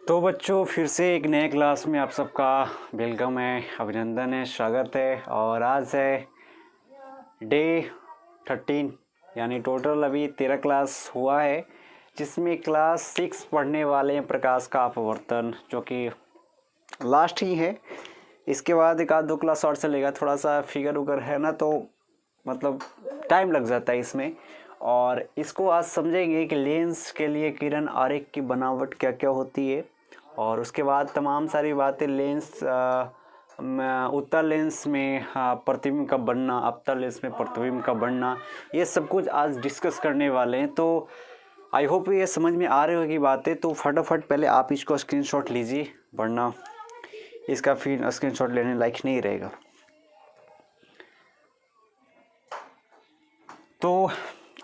तो बच्चों फिर से एक नए क्लास में आप सबका वेलकम है, अभिनंदन है, स्वागत है। और आज है डे 13 यानी टोटल अभी 13 क्लास हुआ है, जिसमें क्लास 6 पढ़ने वाले हैं प्रकाश का अपवर्तन, जो कि लास्ट ही है। इसके बाद एक आध दो क्लास और चलेगा। थोड़ा सा फिगर उगर है ना, तो मतलब टाइम लग जाता है इसमें। और इसको आज समझेंगे कि लेंस के लिए किरण आरेख की बनावट क्या क्या होती है, और उसके बाद तमाम सारी बातें लेंस उत्तल लेंस में प्रतिबिंब का बनना, अपतल लेंस में प्रतिबिंब का बनना, ये सब कुछ आज डिस्कस करने वाले हैं। तो आई होप ये समझ में आ रही होगी बातें। तो फटाफट पहले आप इसको स्क्रीनशॉट लीजिए, वरना इसका फिर स्क्रीनशॉट लेने लायक नहीं रहेगा। तो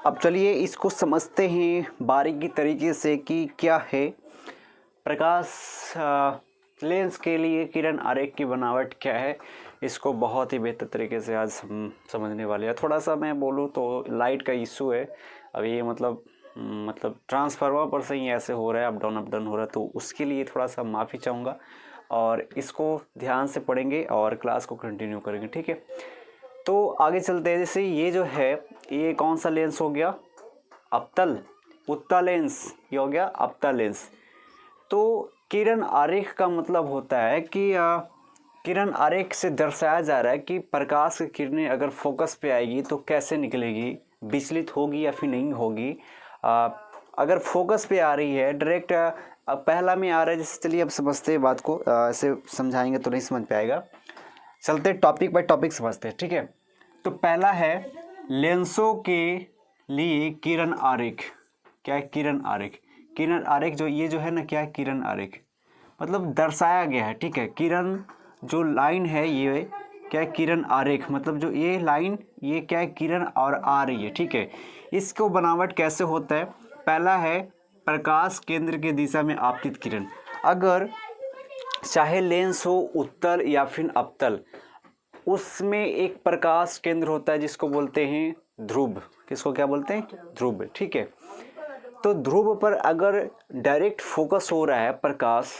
अब चलिए इसको समझते हैं बारीकी तरीके से कि क्या है प्रकाश लेंस के लिए किरण आरेख की बनावट क्या है। इसको बहुत ही बेहतर तरीके से आज हम समझने वाले हैं। थोड़ा सा मैं बोलूँ तो लाइट का इशू है अभी, मतलब ट्रांसफार्मर पर से ही ऐसे हो रहा है, अप डाउन हो रहा है, तो उसके लिए थोड़ा सा माफ़ी चाहूँगा। और इसको ध्यान से पढ़ेंगे और क्लास को कंटिन्यू करेंगे, ठीक है। तो आगे चलते हैं। जैसे ये जो है, ये कौन सा लेंस हो गया? अपतल उत्तल लेंस। ये हो गया अपतल लेंस। तो किरण आरेख का मतलब होता है कि किरण आरेख से दर्शाया जा रहा है कि प्रकाश की किरणें अगर फोकस पे आएगी तो कैसे निकलेगी, विचलित होगी या फिर नहीं होगी। अगर फोकस पे आ रही है डायरेक्ट, पहला में आ रहा है, जैसे चलिए अब समझते हैं बात को। ऐसे समझाएंगे तो नहीं समझ पाएगा। चलते टॉपिक बाय टॉपिक समझते हैं, ठीक है। तो पहला है लेंसों के लिए किरण आरेख। क्या है किरण आरेख? किरण आरेख जो ये जो है ना, क्या है किरण आरेख? मतलब दर्शाया गया है, ठीक है। किरण जो लाइन है ये क्या है? किरण आरेख। मतलब जो ये लाइन, ये क्या है? किरण और आ रही है, ठीक है। इसको बनावट कैसे होता है? पहला है प्रकाश केंद्र की दिशा में आपतित किरण। अगर चाहे लेंस हो उत्तल या फिर अपतल, उसमें एक प्रकाश केंद्र होता है जिसको बोलते हैं ध्रुव। किसको क्या बोलते हैं? ध्रुव, ठीक है। तो ध्रुव पर अगर डायरेक्ट फोकस हो रहा है प्रकाश,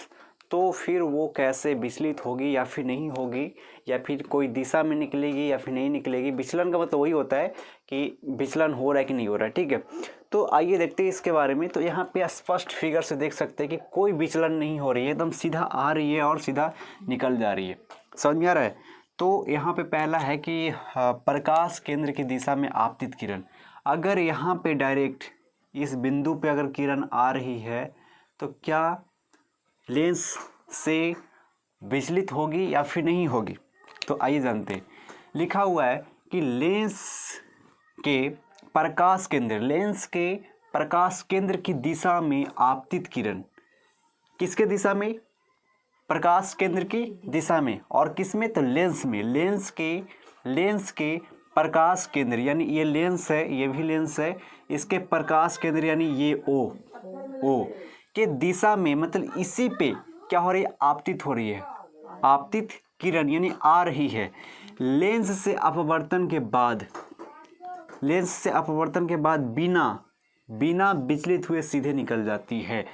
तो फिर वो कैसे विचलित होगी या फिर नहीं होगी, या फिर कोई दिशा में निकलेगी या फिर नहीं निकलेगी। विचलन का मतलब वही होता है कि विचलन हो रहा है कि नहीं हो रहा है, ठीक है। तो आइए देखते हैं इसके बारे में। तो यहाँ पे स्पष्ट फिगर से देख सकते हैं कि कोई विचलन नहीं हो रही है, एकदम सीधा आ रही है और सीधा निकल जा रही है। समझ में आ रहा है? तो यहाँ पे पहला है कि प्रकाश केंद्र की दिशा में आपतित किरण। अगर यहाँ पे डायरेक्ट इस बिंदु पे अगर किरण आ रही है तो क्या लेंस से विचलित होगी या फिर नहीं होगी? तो आइए जानते हैं। लिखा हुआ है कि लेंस के प्रकाश केंद्र की दिशा में आपतित किरण। किसके दिशा में? प्रकाश केंद्र की दिशा में। और किस में? तो लेंस में। लेंस के प्रकाश केंद्र, यानी ये लेंस है, ये भी लेंस है, इसके प्रकाश केंद्र यानी ये ओ के दिशा में, मतलब इसी पे क्या हो रही है? आपतित हो रही है। आपतित किरण यानी आ रही है। लेंस से अपवर्तन के बाद बिना विचलित हुए सीधे निकल जाती है।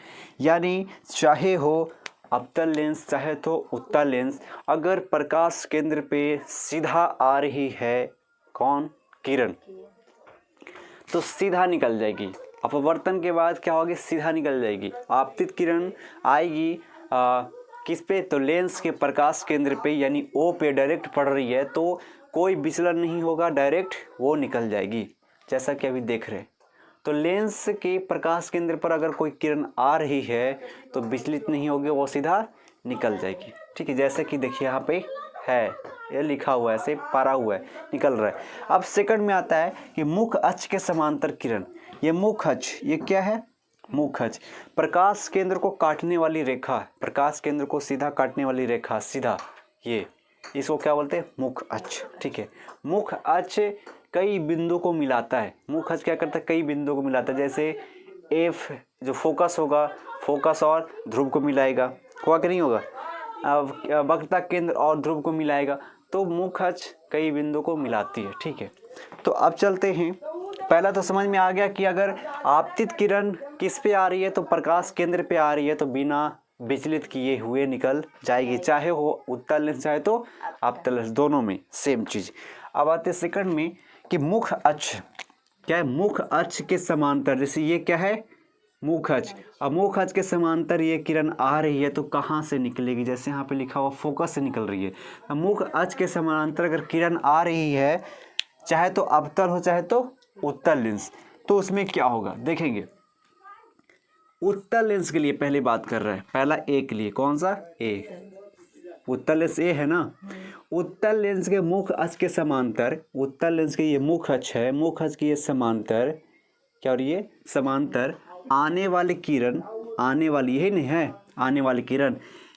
यानी चाहे हो अपतल लेंस चाहे तो उत्तल लेंस, अगर प्रकाश केंद्र पे सीधा आ रही है कौन? किरण, तो सीधा निकल जाएगी। अपवर्तन के बाद क्या होगी? सीधा निकल जाएगी। आपतित किरण आएगी किस पे? तो लेंस के प्रकाश केंद्र पे, यानी ओ पे डायरेक्ट पड़ रही है, तो कोई विचलन नहीं होगा, डायरेक्ट वो निकल जाएगी, जैसा कि अभी देख रहे हैं। तो लेंस के प्रकाश केंद्र पर अगर कोई किरण आ रही है तो विचलित नहीं होगी, वो सीधा निकल जाएगी, ठीक है। जैसे कि देखिए यहाँ पे है, ये लिखा हुआ है, ऐसे पारा हुआ है, निकल रहा है। अब सेकंड में आता है कि मुख अक्ष के समांतर किरण। ये मुख अक्ष, ये क्या है? मुख अक्ष प्रकाश केंद्र को काटने वाली रेखा, प्रकाश केंद्र को सीधा काटने वाली रेखा, सीधा, ये इसको क्या बोलते हैं? मुख अक्ष, ठीक है। मुख अक्ष कई बिंदु को मिलाता है। मुख अक्ष क्या करता है? कई बिंदु को मिलाता है। जैसे एफ जो फोकस होगा, फोकस और ध्रुव को मिलाएगा, होगा कि नहीं होगा? वक्रता केंद्र और ध्रुव को मिलाएगा। तो मुख अक्ष कई बिंदु को मिलाती है, ठीक है। तो अब चलते हैं। पहला तो समझ में आ गया कि अगर आपतित किरण किस पे आ रही है, तो प्रकाश केंद्र पे आ रही है, तो बिना विचलित किए हुए निकल जाएगी, चाहे वो उत्तल लेंस चाहे तो अवतल लेंस, दोनों में सेम चीज। अब आते सेकंड में कि मुख अक्ष क्या है, मुख अक्ष के समांतर, जैसे ये क्या है मुख अक्ष, अब मुख अक्ष के समांतर ये किरण आ रही है तो कहाँ से निकलेगी, जैसे यहाँ पे लिखा हुआ फोकस से निकल रही है। अब मुख अक्ष के समांतर अगर किरण आ रही है चाहे तो अवतल हो चाहे तो उत्तल लेंस, तो उसमें क्या होगा देखेंगे। उत्तल लेंस के लिए पहले बात कर रहे हैं, पहला ए के लिए, कौन सा ए, उत्तल लेंस ए है ना। उत्तल लेंस के मुख अक्ष के समांतर, उत्तल लेंस के ये मुख अक्ष है, मुख अक्ष के ये समांतर क्या, और ये समांतर आने वाली किरण, आने वाली यही नहीं है, आने वाली किरण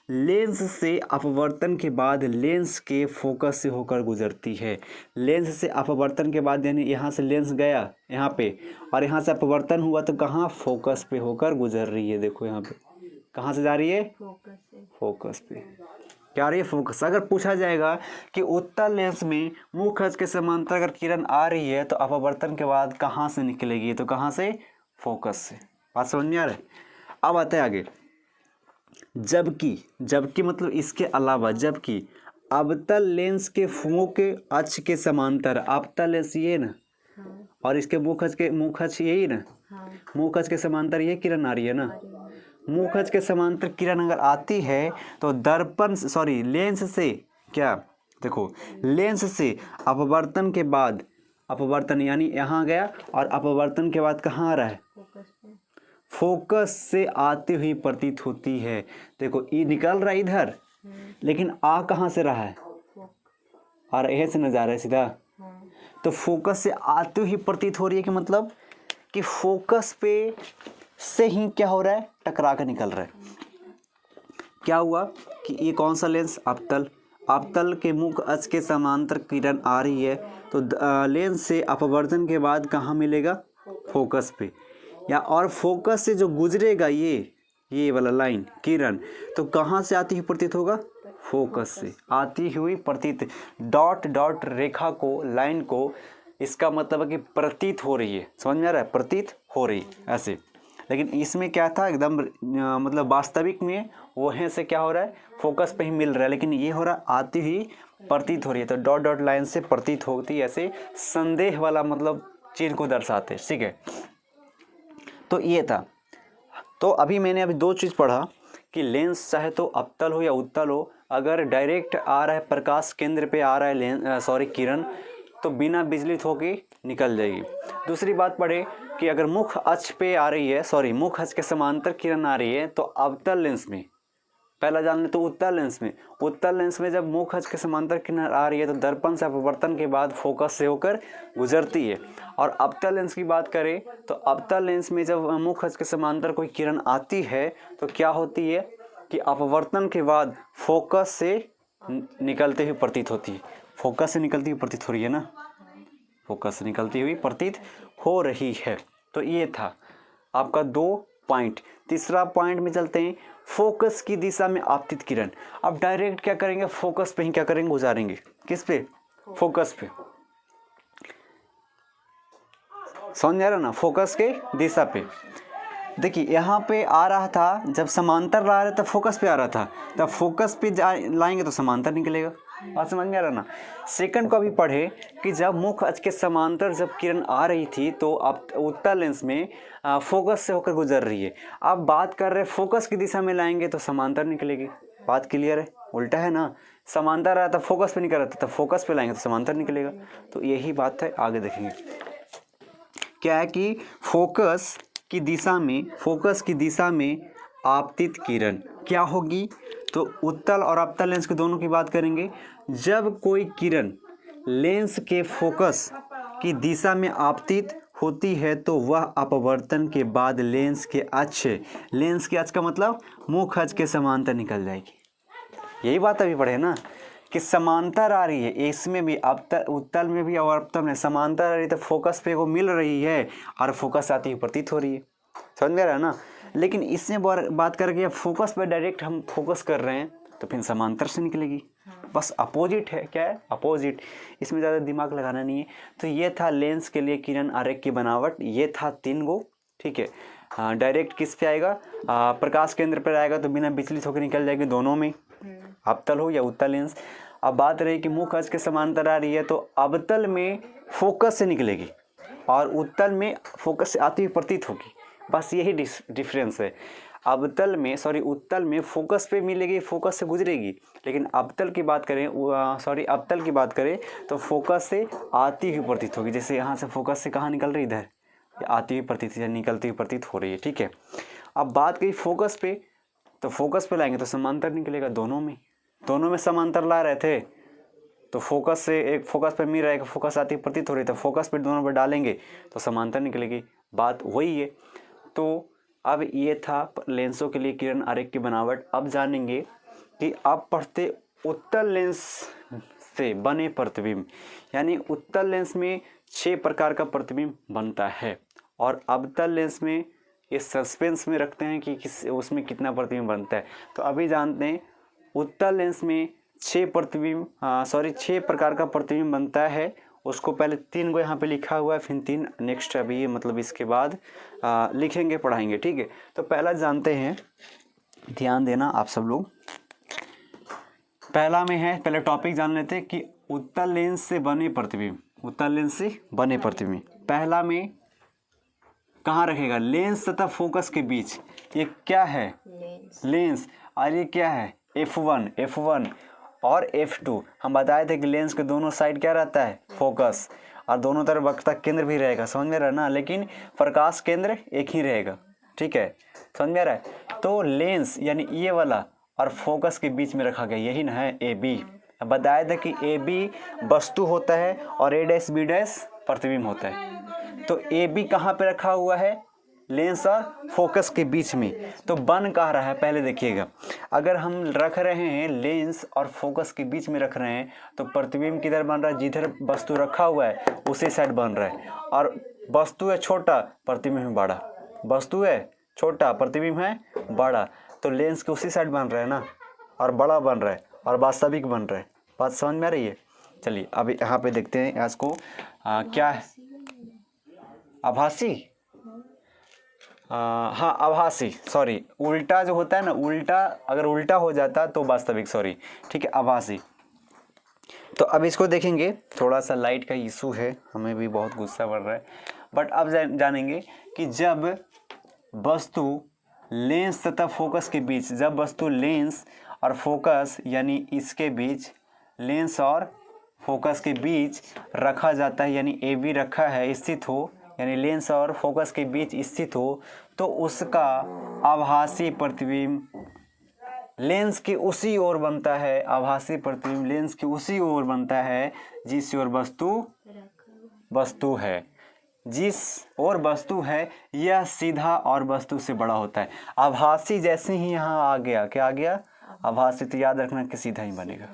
लेंस से अपवर्तन के बाद लेंस के फोकस से होकर गुजरती है। लेंस से अपवर्तन के बाद यानी यहाँ से लेंस गया यहाँ पे और यहाँ से अपवर्तन हुआ तो कहाँ, फोकस पे होकर गुजर रही है। देखो यहाँ पे कहाँ से जा रही है, फोकस पे क्या रही है, फोकस। अगर पूछा जाएगा कि उत्तल लेंस में मुख अक्ष के समांतर अगर किरण आ रही है तो अपवर्तन के बाद कहाँ से निकलेगी, तो कहाँ से, फोकस से। बात समझ में आ रहा है। अब आता है आगे, जबकि, जबकि मतलब इसके अलावा, जबकि अवतल लेंस के मुख्य अक्ष के समांतर, अवतल लेंस ये ना और इसके मुख अक्ष यही ना, मुख अक्ष के समांतर ये किरण आ रही है ना। मुख अक्ष के समांतर किरण अगर आती है तो दर्पण सॉरी लेंस से क्या, देखो लेंस से अपवर्तन के बाद, अपवर्तन यानी यहाँ गया और अपवर्तन के बाद कहाँ आ रहा है, फोकस से आती हुई प्रतीत होती है। देखो ये निकल रहा है इधर लेकिन आ कहाँ से रहा है, और यह से न जा रहा है सीधा, तो फोकस से आती हुई प्रतीत हो रही है कि मतलब कि फोकस पे से ही क्या हो रहा है, टकरा कर निकल रहा है। क्या हुआ कि ये कौन सा लेंस, अवतल, अवतल के मुख अक्ष के समांतर किरण आ रही है तो लेंस से अपवर्तन के बाद कहाँ मिलेगा, फोकस पे, या और फोकस से जो गुजरेगा ये वाला लाइन किरण, तो कहाँ से आती हुई प्रतीत होगा, फोकस से आती हुई प्रतीत। डॉट डॉट रेखा को, लाइन को, इसका मतलब है कि प्रतीत हो रही है, समझ में आ रहा है, प्रतीत हो रही ऐसे। लेकिन इसमें क्या था एकदम मतलब वास्तविक में वहीं से क्या हो रहा है, फोकस पे ही मिल रहा है, लेकिन ये हो रहा है आती हुई प्रतीत हो रही है। तो डॉट डॉट लाइन से प्रतीत होती है, ऐसे संदेह वाला मतलब चीज को दर्शाते, ठीक है। तो ये था। तो अभी मैंने अभी दो चीज़ पढ़ा कि लेंस चाहे तो अवतल हो या उत्तल हो, अगर डायरेक्ट आ रहा है प्रकाश केंद्र पे आ रहा है लेंस किरण, तो बिना विचलित होके निकल जाएगी। दूसरी बात पढ़े कि अगर मुख अक्ष पे आ रही है, मुख अक्ष के समांतर किरण आ रही है तो अवतल लेंस में, पहला जान ले तो उत्तल लेंस में, उत्तल लेंस में जब मुख अक्ष के समांतर किरण आ रही है तो दर्पण से अपवर्तन के बाद फोकस से होकर गुजरती है। और अवतल लेंस की बात करें तो अवतल लेंस में जब मुख अक्ष के समांतर कोई किरण आती है तो क्या होती है कि अपवर्तन के बाद फोकस से निकलते हुए प्रतीत होती है, फोकस से निकलती हुई प्रतीत हो रही है ना, फोकस से निकलती हुई प्रतीत हो रही है। तो ये था आपका 2 पॉइंट। तीसरा पॉइंट में चलते हैं, फोकस की दिशा में आपतित किरण। अब डायरेक्ट क्या करेंगे, फोकस पे ही क्या करेंगे, गुजारेंगे। किस पे, फोकस पे, समझ आ रहा ना, फोकस के दिशा पे। देखिए यहाँ पे आ रहा था, जब समांतर ला रहे तब फोकस पे आ रहा था, तब फोकस पे लाएंगे तो समांतर निकलेगा। बात समझ में आ रहा ना। सेकंड को अभी पढ़े कि जब मुख अक्ष के समांतर जब किरण आ रही थी तो अब उत्तल लेंस में फोकस से होकर गुजर रही है। अब बात कर रहे फोकस की दिशा में लाएंगे तो समांतर निकलेगी। बात क्लियर है, उल्टा है ना, समांतर आया तब फोकस पे निकल रहा था, तब फोकस पे लाएंगे तो समांतर निकलेगा। तो यही बात है, आगे देखेंगे क्या है कि फोकस की दिशा में, फोकस की दिशा में आपतित किरण क्या होगी। तो उत्तल और अवतल लेंस के दोनों की बात करेंगे। जब कोई किरण लेंस के फोकस की दिशा में आपतित होती है तो वह अपवर्तन के बाद लेंस के अक्ष का मतलब मुख अक्ष के समांतर निकल जाएगी। यही बात अभी पढ़े ना कि समांतर आ रही है, इसमें भी अवतल, उत्तल में भी और अवतल में समांतर आ रही है, तो फोकस पे वो मिल रही है और फोकस आती हुई प्रतीत हो रही है। समझ में आ रहा है ना। लेकिन इसमें बात करके फोकस पे डायरेक्ट हम फोकस कर रहे हैं तो फिर समांतर से निकलेगी। बस अपोजिट है, क्या है, अपोजिट। इसमें ज़्यादा दिमाग लगाना नहीं है। तो ये था लेंस के लिए किरण आरेख की बनावट, ये था 3 गो, ठीक है। डायरेक्ट किस पे आएगा, प्रकाश केंद्र पर आएगा तो बिना विचलित होकर निकल जाएगी दोनों में, अवतल हो या उत्तल लेंस। अब बात रही कि मुख्य अक्ष के समांतर आ रही है तो अवतल में फोकस से निकलेगी और उत्तल में फोकस से आती हुई प्रतीत होगी, बस यही डिफरेंस है। अवतल में उत्तल में फोकस पे मिलेगी, फोकस से गुजरेगी, लेकिन अवतल की बात करें तो फोकस से आती हुई प्रतीत होगी। जैसे यहाँ से फोकस से कहाँ निकल रही, इधर आती हुई प्रतीत या निकलती हुई प्रतीत हो रही है, ठीक है। अब बात करी फोकस पे, तो फोकस पे लाएंगे तो समांतर निकलेगा, दोनों में समांतर ला रहे थे तो फोकस से एक फोकस पे मिल रहा है, फोकस आती प्रतीत हो रही, तो फोकस पे दोनों पर डालेंगे तो समांतर निकलेगी, बात वही है। तो अब ये था लेंसों के लिए किरण आरेख की बनावट। अब जानेंगे कि आप पढ़ते उत्तल लेंस से बने प्रतिबिंब, यानी उत्तल लेंस में 6 प्रकार का प्रतिबिंब बनता है और अवतल लेंस में ये सस्पेंस में रखते हैं कि उसमें कितना प्रतिबिंब बनता है। तो अभी जानते हैं उत्तल लेंस में 6 प्रकार का प्रतिबिंब बनता है। उसको पहले 3 को यहाँ पे लिखा हुआ है, फिर 3 नेक्स्ट अभी मतलब इसके बाद लिखेंगे, पढ़ाएंगे, ठीक है। तो पहला जानते हैं, ध्यान देना आप सब लोग। पहला में है, पहले टॉपिक जान लेते हैं कि उत्तल लेंस से बने प्रतिबिंब, पहला में कहाँ रखेगा, लेंस तथा फोकस के बीच। ये क्या है, लेंस, और ये क्या है, F1 और F2। हम बताए थे कि लेंस के दोनों साइड क्या रहता है, फोकस, और दोनों तरफ वक्रता केंद्र भी रहेगा, समझ में रहा ना, लेकिन प्रकाश केंद्र एक ही रहेगा, ठीक है, समझ में आ रहा है। तो लेंस यानी ये वाला और फोकस के बीच में रखा गया, यही ना है AB। बताया था कि AB वस्तु होता है और A', B' प्रतिबिंब होता है। तो AB कहाँ पे रखा हुआ है, लेंस और फोकस के बीच में। तो बन कहाँ रहा है, पहले देखिएगा, अगर हम रख रहे हैं लेंस और फोकस के बीच में रख रहे हैं तो प्रतिबिंब किधर बन रहा है, जिधर वस्तु रखा हुआ है उसी साइड बन रहा है। और वस्तु है छोटा, प्रतिबिंब है बड़ा, वस्तु है छोटा, प्रतिबिंब है बड़ा, तो लेंस के उसी साइड बन रहा है ना, और बड़ा बन रहा है और वास्तविक बन रहा है। बात समझ में आ रही है। चलिए अब यहाँ पे देखते हैं इसको, क्या है, आभासी, हाँ आभासी, सॉरी, उल्टा जो होता है ना, उल्टा अगर उल्टा हो जाता तो वास्तविक, सॉरी, ठीक है, आभासी। तो अब इसको देखेंगे, थोड़ा सा लाइट का इशू है, हमें भी बहुत गुस्सा बढ़ रहा है, बट अब जानेंगे कि जब वस्तु लेंस तथा फोकस के बीच, जब वस्तु लेंस और फोकस यानी इसके बीच, लेंस और फोकस के बीच रखा जाता है, यानी AB रखा है, स्थित हो, यानी लेंस और फोकस के बीच स्थित हो, तो उसका आभासी प्रतिबिंब लेंस के उसी ओर बनता है, आभासी प्रतिबिंब लेंस के उसी ओर बनता है जिस ओर वस्तु है, जिस ओर वस्तु है, यह सीधा और वस्तु से बड़ा होता है। आभासी जैसे ही यहाँ आ गया, क्या आ गया, आभासी, तो याद रखना कि सीधा ही बनेगा,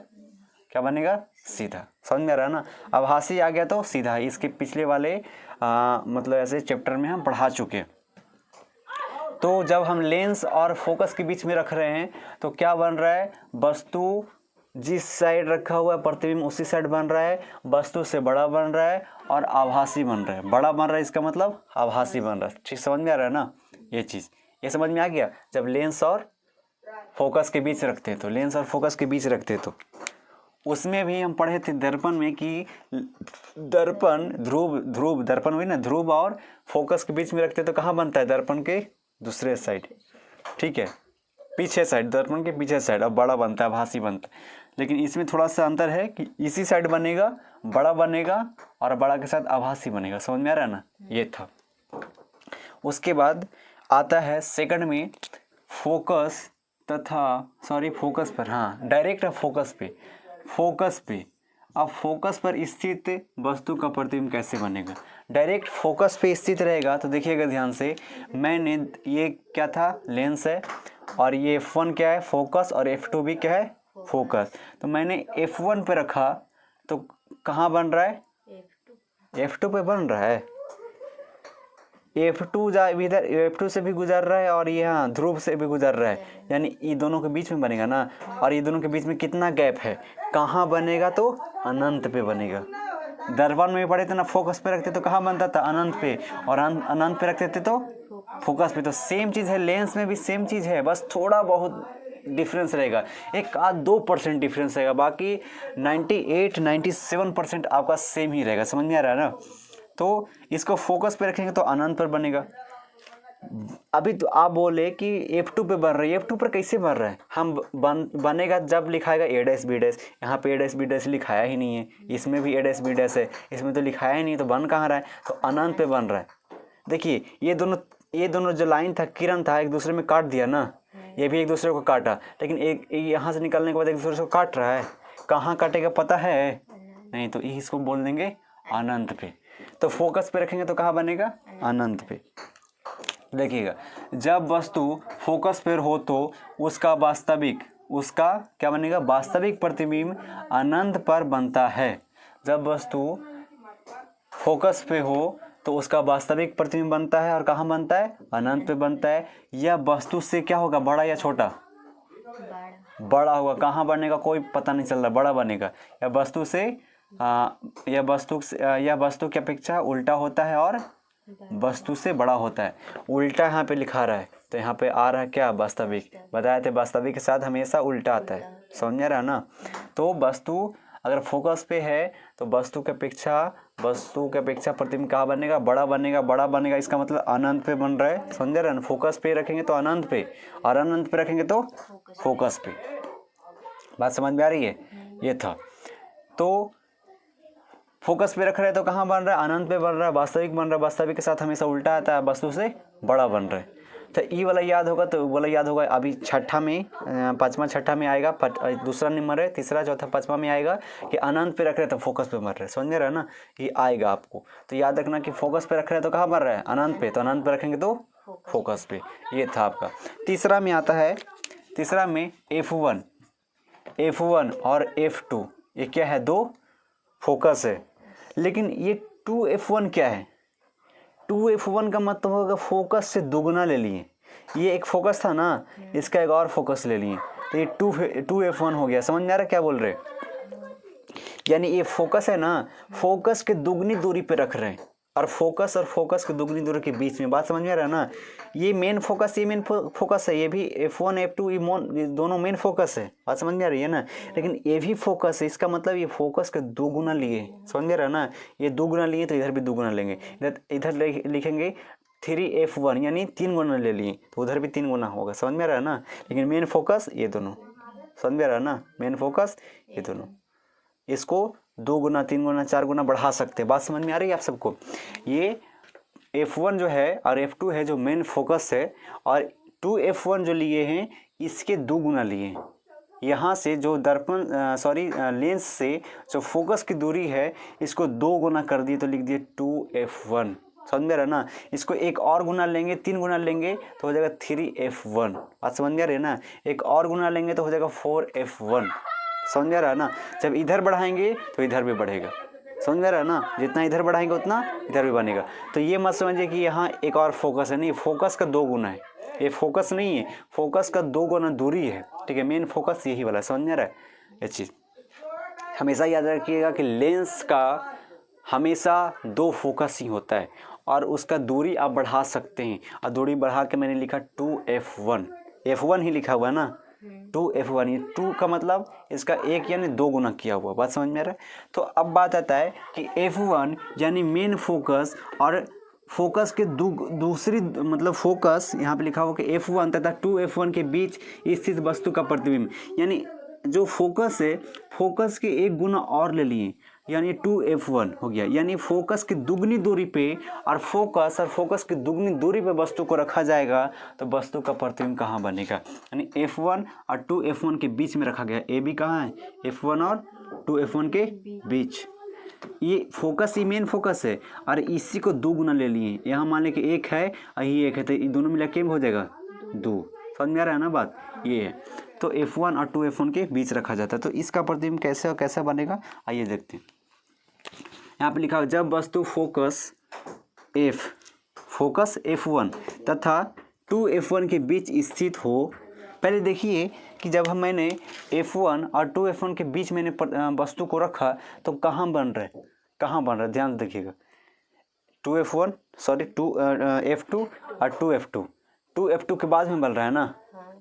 क्या बनेगा, सीधा, समझ में आ रहा है ना। आभासी आ गया तो सीधा, इसके पिछले वाले मतलब ऐसे चैप्टर में हम पढ़ा चुके। तो जब हम लेंस और फोकस के बीच में रख रहे हैं तो क्या बन रहा है, वस्तु जिस साइड रखा हुआ है प्रतिबिंब उसी साइड बन रहा है, वस्तु से बड़ा बन रहा है और आभासी बन रहा है, बड़ा बन रहा है, इसका मतलब आभासी बन रहा है, ठीक, समझ में आ रहा है ना, ये चीज़, ये समझ में आ गया। जब लेंस और फोकस के बीच रखते हैं, तो लेंस और फोकस के बीच रखते हैं, तो उसमें भी हम पढ़े थे दर्पण में कि दर्पण ध्रुव दर्पण हुई ना, ध्रुव और फोकस के बीच में रखते तो कहाँ बनता है, दर्पण के दूसरे साइड, ठीक है, पीछे साइड, दर्पण के पीछे साइड, अब बड़ा बनता है, आभासी बनता है। लेकिन इसमें थोड़ा सा अंतर है कि इसी साइड बनेगा, बड़ा बनेगा और बड़ा के साथ आभासी बनेगा, समझ में आ रहा है ना, ये था। उसके बाद आता है सेकंड में फोकस पर, हाँ डायरेक्ट फोकस पे, अब फोकस पर स्थित वस्तु का प्रतिबिंब कैसे बनेगा। डायरेक्ट फोकस पे स्थित रहेगा तो देखिएगा ध्यान से, मैंने ये क्या था, लेंस है, और ये F1 क्या है, फोकस, और F2 भी क्या है, फोकस। तो मैंने F1 पे रखा तो कहाँ बन रहा है, F2 पे बन रहा है, F2 इधर F2 से भी गुजर रहा है और यहाँ ध्रुव से भी गुजर रहा है, यानी ये दोनों के बीच में बनेगा ना, और ये दोनों के बीच में कितना गैप है, कहाँ बनेगा, तो अनंत पे बनेगा। दर्पण में पढ़े थे ना, फोकस पे रखते तो कहाँ बनता था, अनंत पे, और अनंत पे रखते थे तो फोकस पे। तो सेम चीज़ है, लेंस में भी सेम चीज़ है, बस थोड़ा बहुत डिफरेंस रहेगा, 1-2% डिफरेंस रहेगा, बाकी 98-97% आपका सेम ही रहेगा। समझ में आ रहा है ना? तो इसको फोकस पे रखेंगे तो अनंत पर बनेगा। अभी तो आप बोले कि F2 पे बन रहा है, F2 पर कैसे बन रहा है? हम बनेगा जब लिखाएगा A'-B', यहाँ पे A'-B' लिखाया ही नहीं है, इसमें भी A'-B' है, इसमें तो लिखाया ही नहीं, तो बन कहाँ रहा है? तो अनंत पे बन रहा है। देखिए ये दोनों जो लाइन था, किरण था, एक दूसरे में काट दिया ना, ये भी एक दूसरे को काटा, लेकिन एक यहाँ से निकलने के बाद एक दूसरे को काट रहा है। कहाँ काटेगा पता है? नहीं, तो इसको बोल देंगे अनंत पे। तो फोकस पे रखेंगे तो कहाँ बनेगा? अनंत पे। देखिएगा, जब वस्तु फोकस पर हो तो उसका क्या बनेगा? वास्तविक प्रतिबिंब अनंत पर बनता है। जब वस्तु फोकस पे हो तो उसका वास्तविक प्रतिबिंब बनता है, और कहाँ बनता है? अनंत पे बनता है। यह वस्तु से क्या होगा, बड़ा या छोटा? बड़ा होगा। कहाँ बनेगा कोई पता नहीं चल रहा, बड़ा बनेगा। यह वस्तु की अपेक्षा उल्टा होता है और वस्तु से बड़ा होता है। उल्टा यहाँ पे लिखा रहा है, तो यहाँ पे आ रहा है क्या? वास्तविक। बताए थे वास्तविक के साथ हमेशा उल्टा आता है। समझ रहा है ना? तो वस्तु अगर फोकस पे है तो वस्तु के अपेक्षा प्रतिबिंब कहाँ बनेगा? बड़ा बनेगा। इसका मतलब अनंत पे बन रहा है। समझ रहे हैं? फोकस पे रखेंगे तो अनंत पे, और अनंत पे रखेंगे तो फोकस पे। बात समझ में आ रही है? ये था। तो फोकस पे रख रहे हैं तो कहाँ बन रहा है? अनंत पे बन रहा है, वास्तविक बन रहा है। वास्तविक के साथ हमेशा उल्टा आता है, वस्तु से बड़ा बन रहा है। तो ई वाला याद होगा, तो वाला याद होगा। अभी छठा में, पाँचवा छठा में आएगा, दूसरा नंबर है, तीसरा चौथा पाँचवा में आएगा कि अनंत पे रख रहे हैं तो फोकस पे बन रहे हैं। समझ रहे हैं ना? ये आएगा आपको। तो याद रखना कि फोकस पे रख रहे हैं तो कहाँ बन रहा है? अनंत पे। तो अनंत पे रखेंगे तो फोकस पे। ये था आपका। तीसरा में आता है, तीसरा में F1 और F2, ये क्या है? दो फोकस है। लेकिन ये 2F1 क्या है? 2F1 का मतलब होगा फोकस से दुगना ले लिए। ये एक फोकस था ना, इसका एक और फोकस ले लिए, तो ये 2F1 हो गया। समझ में आ रहा है क्या बोल रहे? यानी ये फोकस है ना, फोकस के दुगनी दूरी पे रख रहे हैं, और फोकस के दुगनी दूरी के बीच में। बात समझ में आ रहा है ना? ये मेन फोकस है, ये भी F1 F2 ये दोनों मेन फोकस है। बात समझ में आ रही है ना? लेकिन ये भी फोकस है, इसका मतलब ये फोकस के 2 गुना लिए। समझ में आ रहा है ना? ये 2 गुना लिए तो इधर भी 2 गुना लेंगे। इधर लिखेंगे 3F1, यानी 3 गुना ले लिए, तो उधर भी 3 गुना होगा। समझ में आ रहा है ना? लेकिन मेन फोकस ये दोनों। समझ में आ रहा है ना? मेन फोकस ये दोनों। इसको 2 गुना, 3 गुना, 4 गुना बढ़ा सकते हैं। बात समझ में आ रही है आप सबको? ये F1 जो है और F2 है जो मेन फोकस है, और 2F1 जो लिए हैं इसके 2 गुना लिए हैं। यहाँ से जो लेंस से जो फोकस की दूरी है इसको 2 गुना कर दिए, तो लिख दिए 2F1। समझ में आ रहा है ना? इसको एक और गुना लेंगे, 3 गुना लेंगे तो हो जाएगा 3F1। बात समझ में आ रही है ना? एक और गुना लेंगे तो हो जाएगा 4F1। समझ में आ रहा है ना? जब इधर बढ़ाएंगे तो इधर भी बढ़ेगा। समझ में आ रहा है ना? जितना इधर बढ़ाएंगे उतना इधर भी बनेगा। तो ये मत समझिए कि यहाँ एक और फोकस है, नहीं, फोकस का 2 गुना है। ये फोकस नहीं है, फोकस का 2 गुना दूरी है। ठीक है, मेन फोकस यही वाला। समझ में आ रहा है? ये चीज़ हमेशा याद रखिएगा कि लेंस का हमेशा 2 फोकस ही होता है, और उसका दूरी आप बढ़ा सकते हैं। और दूरी बढ़ा के मैंने लिखा 2F1, F1 ही लिखा हुआ है ना, 2F1। ये 2 का मतलब इसका 1 यानी 2 गुना किया हुआ। बात समझ में आ रहा है? तो अब बात आता है कि F1 यानी मेन फोकस, और फोकस के दूसरी मतलब फोकस यहाँ पे लिखा हुआ कि F1 तथा 2F1 के बीच स्थित वस्तु का प्रतिबिंब, यानी जो फोकस है फोकस के 1 गुना और ले लिए, यानी 2F1 हो गया। यानी फोकस की दुगनी दूरी पे और फोकस की दुगनी दूरी पे वस्तु को रखा जाएगा तो वस्तु का प्रतिबिंब कहाँ बनेगा? यानी F1 और 2F1 के बीच में रखा गया। ए बी कहाँ है? F1 और 2F1 के बीच। ये फोकस ही मेन फोकस है, और इसी को 2 गुना ले लिए। यहाँ मान लें कि 1 है और ये 1 है, तो ये दोनों मिला के हो जाएगा 2। समझ में आ रहा है ना बात? ये है। तो F1 और 2F1 के बीच रखा जाता है। तो इसका प्रतिबिंब कैसे बनेगा, आइए देखते हैं। यहाँ पे लिखा हो जब वस्तु फोकस F1 तथा 2F1 के बीच स्थित हो। पहले देखिए कि जब मैंने F1 और 2F1 के बीच मैंने वस्तु को रखा तो कहाँ बन रहा है, ध्यान देखिएगा। 2F1 सॉरी F2 और 2F2, 2F2 के बाद में बन रहा है ना,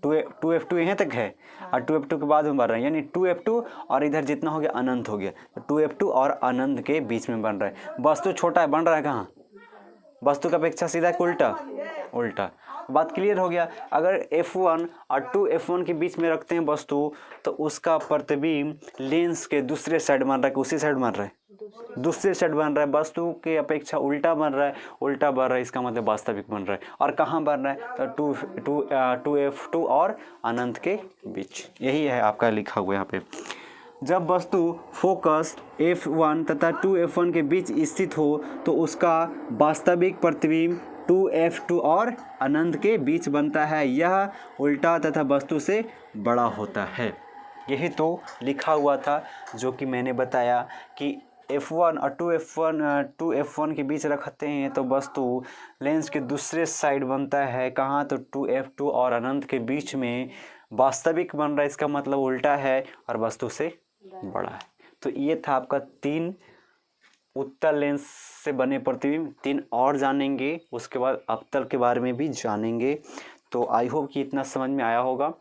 2F2 यहाँ तक है और 2F2 के बाद में बन रहा है, यानी 2F2 और इधर जितना हो गया अनंत हो गया, तो 2F2 और अनंत के बीच में बन रहा है। वस्तु छोटा है, बन रहा है कहाँ, वस्तु की अपेक्षा सीधा उल्टा उल्टा। बात क्लियर हो गया। अगर F1 और 2F1 के बीच में रखते हैं वस्तु, तो उसका प्रतिबिंब लेंस के दूसरे साइड बन रहा है कि उसी साइड बन रहा है, दूसरे साइड बन रहा है, वस्तु के अपेक्षा उल्टा बन रहा है, उल्टा बन रहा है, इसका मतलब वास्तविक बन रहा है। और कहाँ बन रहा है, तो 2F2 और अनंत के बीच, यही है आपका लिखा हुआ यहाँ पे। जब वस्तु फोकस F1 तथा 2F1 के बीच स्थित हो तो उसका वास्तविक प्रतिबिंब 2F2 और अनंत के बीच बनता है, यह उल्टा तथा वस्तु से बड़ा होता है। यही तो लिखा हुआ था जो कि मैंने बताया कि F1 और 2F1 के बीच रखते हैं तो वस्तु लेंस के दूसरे साइड बनता है, कहाँ, तो 2F2 और अनंत के बीच में वास्तविक बन रहा है, इसका मतलब उल्टा है और वस्तु से बड़ा है। तो ये था आपका 3 उत्तल लेंस से बने प्रतिबिंब। 3 और जानेंगे, उसके बाद अवतल के बारे में भी जानेंगे। तो आई होप कि इतना समझ में आया होगा।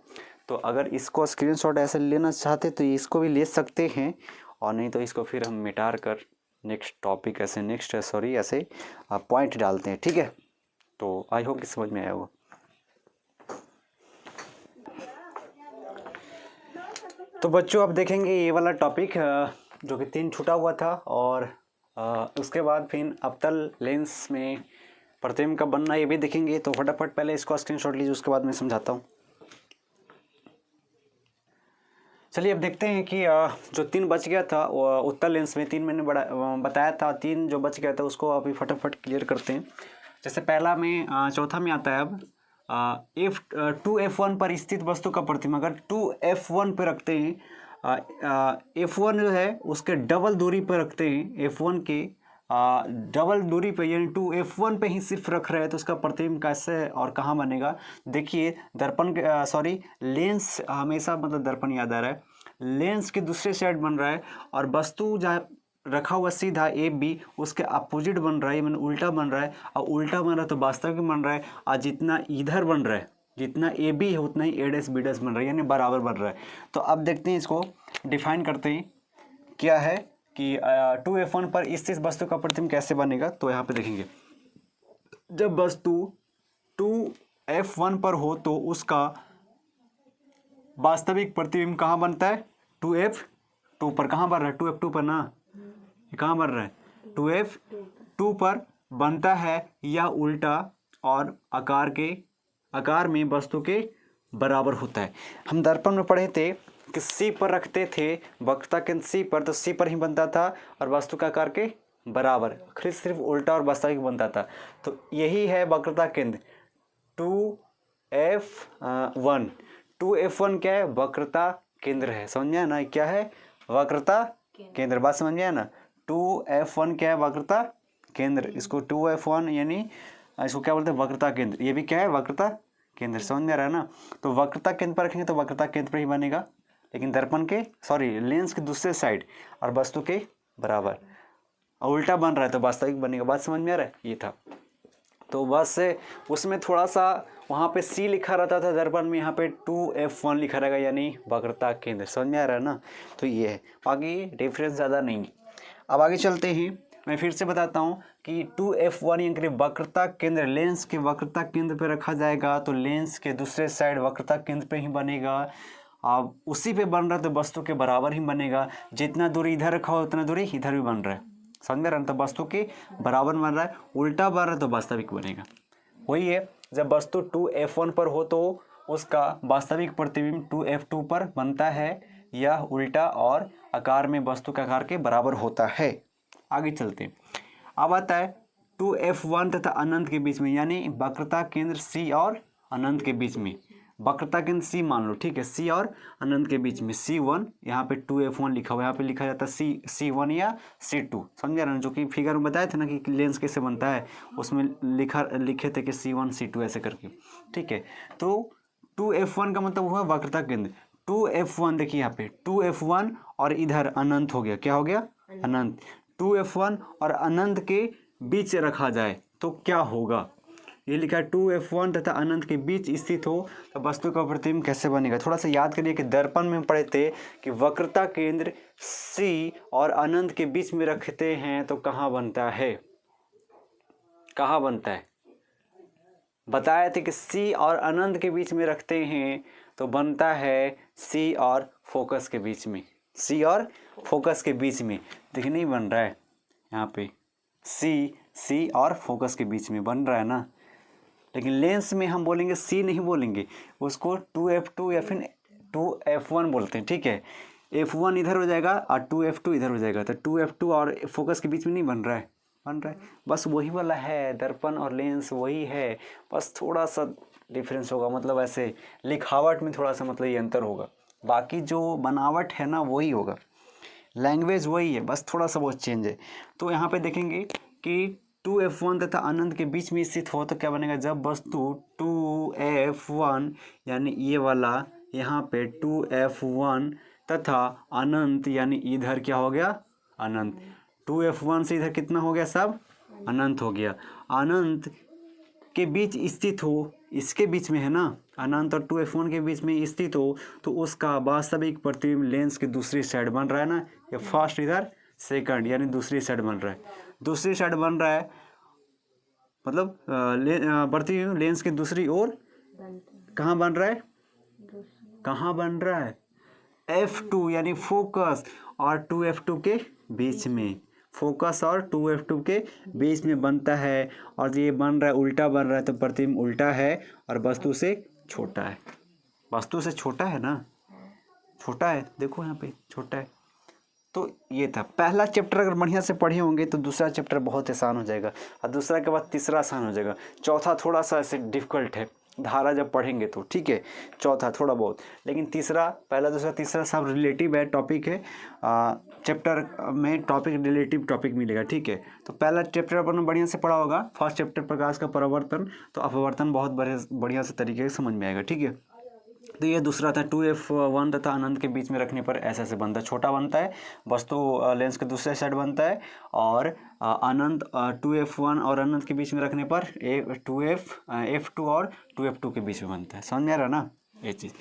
तो अगर इसको स्क्रीनशॉट ऐसे लेना चाहते तो इसको भी ले सकते हैं, और नहीं तो इसको फिर हम मिटा कर नेक्स्ट टॉपिक ऐसे पॉइंट डालते हैं, ठीक है। तो आई होप कि समझ में आया होगा। तो बच्चों अब देखेंगे ये वाला टॉपिक जो कि 3 छूटा हुआ था, और उसके बाद फिर अवतल लेंस में प्रतिबिंब का बनना ये भी देखेंगे। तो फटाफट पहले इसको स्क्रीनशॉट लीजिए, उसके बाद मैं समझाता हूँ। चलिए अब देखते हैं कि जो 3 बच गया था उत्तल लेंस में, 3 मैंने बताया था, 3 जो बच गया था उसको अभी फटाफट क्लियर करते हैं। जैसे पहला में चौथा में आता है अब F2F1 पर स्थित वस्तु का प्रतिबिंब। अगर 2F1 पे रखते हैं, F1 जो है उसके डबल दूरी पर रखते हैं, F1 के डबल दूरी पे, यानी 2F1 पे ही सिर्फ रख रहे हैं, तो उसका प्रतिबिंब कैसे और कहाँ बनेगा। देखिए दर्पण के लेंस, हमेशा मतलब दर्पण याद आ रहा है, लेंस के दूसरे साइड बन रहा है और वस्तु जहाँ रखा हुआ सीधा AB उसके अपोजिट बन रहा है, मैंने उल्टा बन रहा है, और उल्टा बन रहा है तो वास्तविक बन रहा है। और जितना इधर बन रहा है, जितना AB है उतना ही A' B' बन रहा है, यानी बराबर बन रहा है। तो अब देखते हैं, इसको डिफाइन करते हैं क्या है कि 2F1 पर स्थित वस्तु का प्रतिबिंब कैसे बनेगा। तो यहाँ पे देखेंगे, जब वस्तु 2F1 पर हो तो उसका वास्तविक प्रतिबिंब कहाँ बनता है, 2F2 पर। कहाँ बन रहा है, 2F2 पर ना, कहाँ बन रहा है, 2F2 पर बनता है, यह उल्टा और आकार में वस्तु के बराबर होता है। हम दर्पण में पढ़े थे कि C पर रखते थे, वक्रता केंद्र C पर, तो C पर ही बनता था और वस्तु का आकार के बराबर, सिर्फ उल्टा और वास्तविक बनता था। तो यही है वक्रता केंद्र 2F1। 2F1 क्या है, वक्रता केंद्र है, समझ में आया ना, क्या है, वक्रता केंद्र। बात समझ में आया ना, 2F1 क्या है, वक्रता केंद्र। इसको 2F1 यानी इसको क्या बोलते हैं, वक्रता केंद्र। ये भी क्या है, वक्रता केंद्र, समझ में आ रहा है ना। तो वक्रता केंद्र पर रखेंगे तो वक्रता केंद्र पर ही बनेगा, लेकिन दर्पण के लेंस के दूसरे साइड और वस्तु के बराबर, और उल्टा बन रहा है तो वास्तविक बनेगा। बात समझ में आ रहा है, ये था। तो बस उसमें थोड़ा सा वहाँ पे C लिखा रहता था दर्पण में, यहाँ पे 2F1 लिखा रहेगा, यानी वक्रता केंद्र। समझ में आ रहा है ना। तो ये है, बाकी डिफरेंस ज़्यादा नहीं। अब आगे चलते हैं, मैं फिर से बताता हूँ कि 2F1 यानी कि वक्रता केंद्र लेंस के वक्रता केंद्र पे रखा जाएगा, तो लेंस के दूसरे साइड वक्रता केंद्र पे ही बनेगा। अब उसी पे बन रहा है तो वस्तु के बराबर ही बनेगा, जितना दूरी इधर रखा हो उतना दूरी इधर भी बन रहा है, समझ में रहा है। तो वस्तु के बराबर बन रहा है, उल्टा बन रहा है तो वास्तविक बनेगा। वही है, जब वस्तु 2F1 पर हो तो उसका वास्तविक प्रतिबिंब 2F2 पर बनता है, यह उल्टा और आकार में वस्तु के आकार के बराबर होता है। आगे चलते हैं, अब आता है 2F1 तथा अनंत के बीच में, यानी वक्रता केंद्र C और अनंत के बीच में। वक्रता केंद्र C मान लो, ठीक है, C और अनंत के बीच में C1, यहाँ पे 2F1 लिखा हुआ है, यहाँ पे लिखा जाता है C1 या C2, समझ रहे हैं। जो कि फिगर में बताए थे ना कि लेंस कैसे बनता है, उसमें लिखे थे कि C1 C2 ऐसे करके, ठीक है। तो 2F1 का मतलब हुआ वक्रता केंद्र। 2F1 देखिए यहाँ पे 2F1 और इधर अनंत हो गया, क्या हो गया, अनंत। 2F1 और अनंत के बीच रखा जाए तो क्या होगा। ये लिखा है 2f1 तथा अनंत के बीच स्थित हो तो वस्तु का प्रतिबिंब कैसे बनेगा। थोड़ा सा याद करिए कि दर्पण में पढ़े थे कि वक्रता केंद्र C और अनंत के बीच में रखते हैं तो कहाँ बनता है, कहाँ बनता है। बताए थे कि C और अनंत के बीच में रखते हैं तो बनता है C और फोकस के बीच में, C और फोकस के बीच में। देखिए नहीं बन रहा है यहाँ पे, C और फोकस के बीच में बन रहा है ना। लेकिन लेंस में हम बोलेंगे C नहीं बोलेंगे, उसको 2f2 या फिर 2f1 बोलते हैं, ठीक है। f1 इधर हो जाएगा और 2f2 इधर हो जाएगा, तो 2f2 और फोकस के बीच में नहीं बन रहा है, बन रहा है। बस वही वाला है, दर्पण और लेंस वही है, बस थोड़ा सा डिफरेंस होगा, मतलब ऐसे लिखावट में थोड़ा सा मतलब ये अंतर होगा। बाकी जो बनावट है ना वही होगा, लैंग्वेज वही है, बस थोड़ा सा बहुत चेंज है। तो यहाँ पे देखेंगे कि 2f1 तथा अनंत के बीच में स्थित हो तो क्या बनेगा, जब वस्तु 2f1 यानी ये वाला यहाँ पे 2f1 तथा अनंत यानी इधर क्या हो गया अनंत, 2f1 से इधर कितना हो गया सब अनंत हो गया, अनंत के बीच स्थित हो, इसके बीच में है ना अनंत और 2f1 के बीच में स्थित हो तो उसका वास्तविक प्रतिबिंब लेंस की दूसरी साइड बन रहा है ना, ये फर्स्ट इधर सेकंड यानी दूसरी साइड बन रहा है, दूसरी साइड बन रहा है मतलब प्रतिबिंब लेंस की दूसरी ओर कहाँ बन रहा है, कहाँ बन रहा है f2 यानी फोकस और 2f2 के बीच में, फोकस और 2f2 के बीच में बनता है। और ये बन रहा है उल्टा बन रहा है तो प्रतिबिंब उल्टा है और वस्तु से छोटा है, वस्तु से छोटा है ना, छोटा है, देखो यहाँ पे छोटा है। तो ये था पहला चैप्टर, अगर बढ़िया से पढ़े होंगे तो दूसरा चैप्टर बहुत आसान हो जाएगा और दूसरा के बाद तीसरा आसान हो जाएगा, चौथा थोड़ा सा ऐसे डिफिकल्ट है धारा जब पढ़ेंगे तो, ठीक है, चौथा थोड़ा बहुत, लेकिन तीसरा पहला दूसरा तीसरा सब रिलेटिव है, टॉपिक है, चैप्टर में टॉपिक रिलेटिव टॉपिक मिलेगा, ठीक है। तो पहला चैप्टर अपन बढ़िया से पढ़ा होगा, फर्स्ट चैप्टर प्रकाश का परावर्तन, तो अपवर्तन बहुत बढ़िया से तरीके से समझ में आएगा, ठीक है। तो ये दूसरा था 2f1 तथा अनंत के बीच में रखने पर ऐसे ऐसे बनता है, छोटा बनता है, वस्तु लेंस के दूसरे साइड बनता है, और अनंत 2f1 और अनंत के बीच में रखने पर f2 और 2f2 के बीच में बनता है। समझ में आ रहा ना ये चीज़।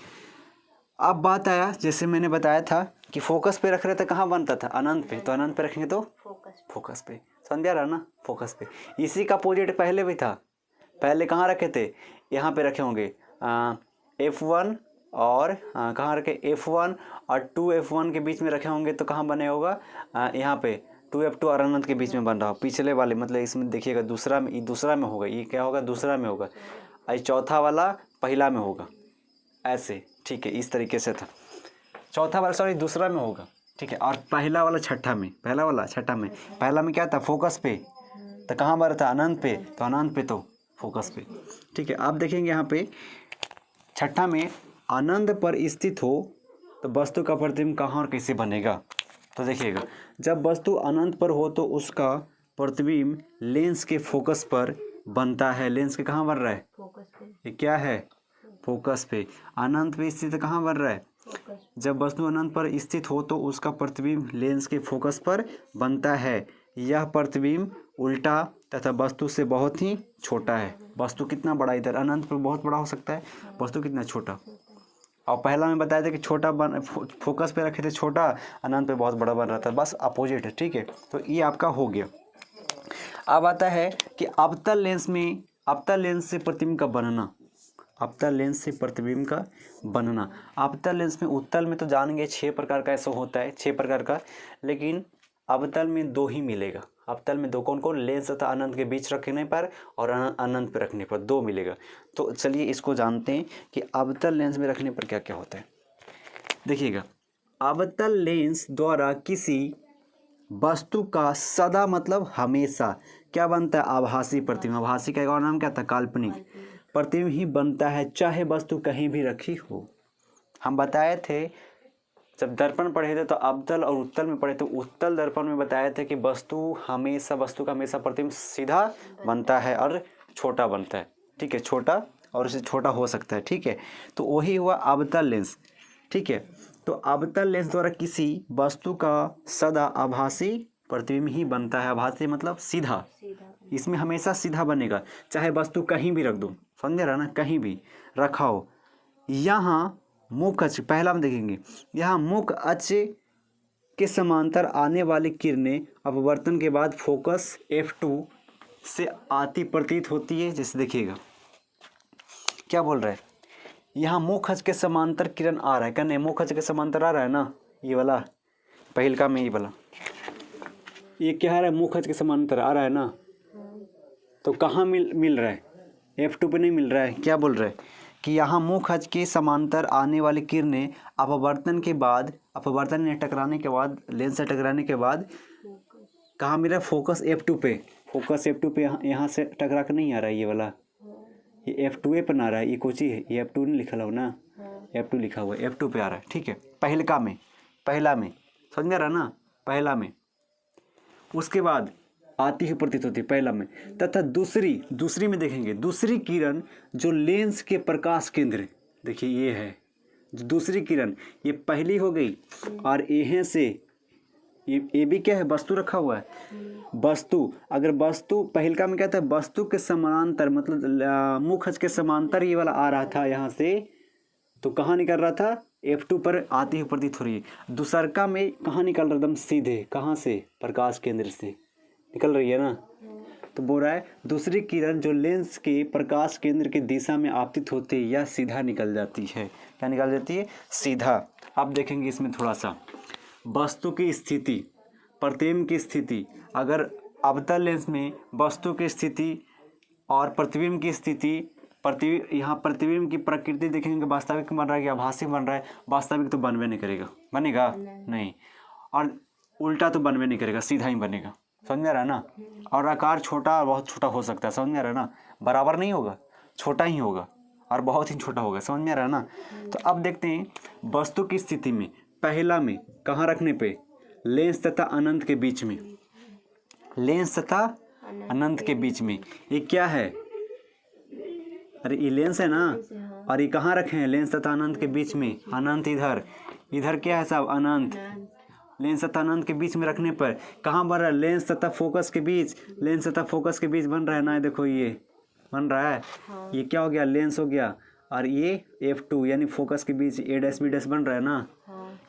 अब बात आया जैसे मैंने बताया था कि फोकस पे रख रहे थे, कहाँ बनता था अनंत पे, तो अनंत पे रखेंगे तो फोकस पे, समझ में आ रहा ना, फोकस पे। इसी का अपोजिट पहले भी था, पहले कहाँ रखे थे, यहाँ पे रखे होंगे f1 और कहाँ रखे f1 और 2f1 के बीच में रखे होंगे तो कहाँ बने होगा यहाँ पे 2f2 और अनंत के बीच में बन रहा हो, पिछले वाले मतलब इसमें देखिएगा दूसरा में होगा, ये क्या होगा दूसरा में होगा, और चौथा वाला पहला में होगा, ऐसे, ठीक है, इस तरीके से था, चौथा वाला सॉरी दूसरा में होगा, ठीक है, और पहला वाला छठा में, पहला वाला छठा में, पहला में क्या था फोकस पे, तो कहाँ बन रहा था अनंत पे, तो अनंत पे तो फोकस पे, ठीक है। आप देखेंगे यहाँ पे छठा में अनंत पर स्थित हो तो वस्तु का प्रतिबिंब कहाँ और कैसे बनेगा, तो देखिएगा जब वस्तु अनंत पर हो तो उसका प्रतिबिंब लेंस के फोकस पर बनता है, लेंस के कहाँ बन रहा है फोकस पे, ये क्या है फोकस पे, अनंत पे स्थित कहाँ बन रहा है फोकस। जब वस्तु अनंत पर स्थित हो तो उसका प्रतिबिंब लेंस के फोकस पर बनता है, यह प्रतिबिंब उल्टा तथा वस्तु से बहुत ही छोटा है, वस्तु कितना बड़ा इधर अनंत पर बहुत बड़ा हो सकता है, वस्तु कितना छोटा, और पहला में बताया था कि छोटा फोकस पे रखे थे छोटा, अनंत पे बहुत बड़ा बन रहा था, बस अपोजिट है, ठीक है। तो ये आपका हो गया। अब आता है कि अवतल लेंस से प्रतिबिंब का बनना, अवतल लेंस से प्रतिबिंब का बनना, अवतल लेंस में उत्तल में तो जानेंगे 6 प्रकार का ऐसा होता है, 6 प्रकार का, लेकिन अवतल में 2 ही मिलेगा, अवतल में 2 कौन कौन, लेंस तथा अनंत के बीच रखने पर और अनंत पे रखने पर 2 मिलेगा। तो चलिए इसको जानते हैं कि अवतल लेंस में रखने पर क्या क्या होता है। देखिएगा अवतल लेंस द्वारा किसी वस्तु का सदा मतलब हमेशा क्या बनता है आभासी प्रतिबिंब, आभासी का एक और नाम क्या था काल्पनिक प्रतिबिंब ही बनता है, चाहे वस्तु कहीं भी रखी हो। हम बताए थे जब दर्पण पढ़े थे तो अवतल और उत्तल में पढ़े तो उत्तल दर्पण में बताए थे कि वस्तु का हमेशा प्रतिबिंब सीधा बनता है और छोटा बनता है, ठीक है, छोटा और उससे छोटा हो सकता है, ठीक है। तो वही हुआ अवतल लेंस, ठीक है। तो अवतल लेंस द्वारा किसी वस्तु का सदा आभासी प्रतिबिंब ही बनता है। आभासी मतलब सीधा, इसमें हमेशा सीधा बनेगा, चाहे वस्तु कहीं भी रख दो, समझ रहा ना, कहीं भी रखा हो। यहाँ मुख अक्ष पहला हम देखेंगे, यहाँ मुख अक्ष के समांतर आने वाली किरणें अपवर्तन के बाद फोकस F2 से आती प्रतीत होती है। जैसे देखिएगा क्या बोल रहा है, यहाँ मुख अक्ष के समांतर किरण आ रहा है, कहने मुख अक्ष के समांतर आ रहा है ना, ये वाला पहिलका में ये वाला, ये क्या आ रहा है, मुख अक्ष के समांतर आ रहा है ना, तो कहाँ मिल रहा है, F2 पे नहीं मिल रहा है। क्या बोल रहा है कि यहाँ मुख अक्ष के समांतर आने वाली किरणें अपवर्तन के बाद, अपवर्तन में टकराने के बाद, लेंस से टकराने के बाद कहाँ मिल रहा है, फोकस F2 पे, फोकस F2 पे यहाँ से टकरा कर नहीं आ रहा है, ये वाला ये F2 पे ना आ रहा है, ये कोची है, ये F2 नहीं लिखा हुआ ना, F2 लिखा हुआ है, F2 पे आ रहा है, ठीक है, पहलका में, पहला में, समझ रहा ना, पहला में, उसके बाद आती हुई प्रतीत होती है पहला में, तथा दूसरी में देखेंगे, दूसरी किरण जो लेंस के प्रकाश केंद्र, देखिए ये है दूसरी किरण, ये पहली हो गई, और यहाँ से ये भी क्या है, वस्तु रखा हुआ है, वस्तु, अगर वस्तु पहिलका में क्या था, वस्तु के समांतर, मतलब मुख अक्ष के समांतर ये वाला आ रहा था यहाँ से, तो कहाँ निकल रहा था, F2 पर आती हुई प्रतीत हो रही है। दूसरका में कहाँ निकल रहा, एकदम सीधे, कहाँ से, प्रकाश केंद्र से निकल रही है ना, तो बोल रहा है दूसरी किरण जो लेंस के प्रकाश केंद्र की दिशा में आपतित होती है या सीधा निकल जाती है। क्या निकल जाती है, सीधा। अब देखेंगे इसमें थोड़ा सा वस्तु की स्थिति, प्रतिबिंब की स्थिति, अगर अवतल लेंस में वस्तु की स्थिति और प्रतिबिंब की स्थिति, यहाँ प्रतिबिंब की प्रकृति देखेंगे, वास्तविक बन रहा है कि आभासी बन रहा है, वास्तविक तो बनवे नहीं करेगा, बनेगा नहीं, और उल्टा तो बनवे नहीं करेगा, सीधा ही बनेगा, समझ रहा है ना, और आकार छोटा, बहुत छोटा हो सकता है, समझ रहा है ना, बराबर नहीं होगा, छोटा ही होगा और बहुत ही छोटा होगा, समझ में आ रहा है ना। तो अब देखते हैं वस्तु की स्थिति में, पहला में कहाँ रखने पे, लेंस तथा अनंत के बीच में, लेंस तथा अनंत के बीच में, ये क्या है, अरे ये लेंस है ना, और ये कहाँ रखे हैं, लेंस तथा अनंत के बीच में, अनंत इधर, इधर क्या है साहब, अनंत, लेंस तथा अनंत के बीच में रखने पर कहाँ बन रहा है, लेंस तथा फोकस के बीच, लेंस तथा फोकस के बीच बन रहा है ना, देखो ये बन रहा है, ये क्या हो गया, लेंस हो गया, और ये F2 यानी फोकस के बीच A' B' बन रहा है ना,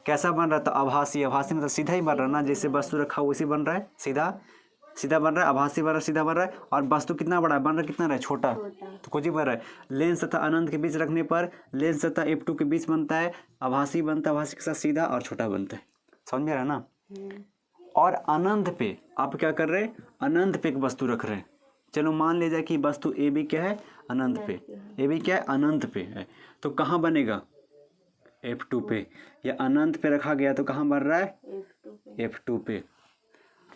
कैसा बन रहा है, तो आभासी, आभासी मतलब सीधा ही बन रहा है ना, जैसे वस्तु रखा हुआ उसी बन रहा है, सीधा सीधा बन रहा है, आभासी बन रहा है, सीधा बन रहा है, और वस्तु कितना बड़ा बन रहा है, कितना रहा है, छोटा, तो कुछ ही बन रहा है। लेंस तथा अनंत के बीच रखने पर लेंस तथा F2 के बीच बनता है, आभासी बनता है, आभासी के साथ सीधा और छोटा बनता है, समझ में आ रहा है ना। और अनंत पे आप क्या कर रहे हैं, अनंत पे एक वस्तु रख रहे हैं, चलो मान ले जाए कि वस्तु ए बी क्या है, अनंत पे, ए बी क्या है, अनंत पे है, तो कहाँ बनेगा, F2 पे, या अनंत पे रखा गया तो कहाँ बन रहा है, F2 पे।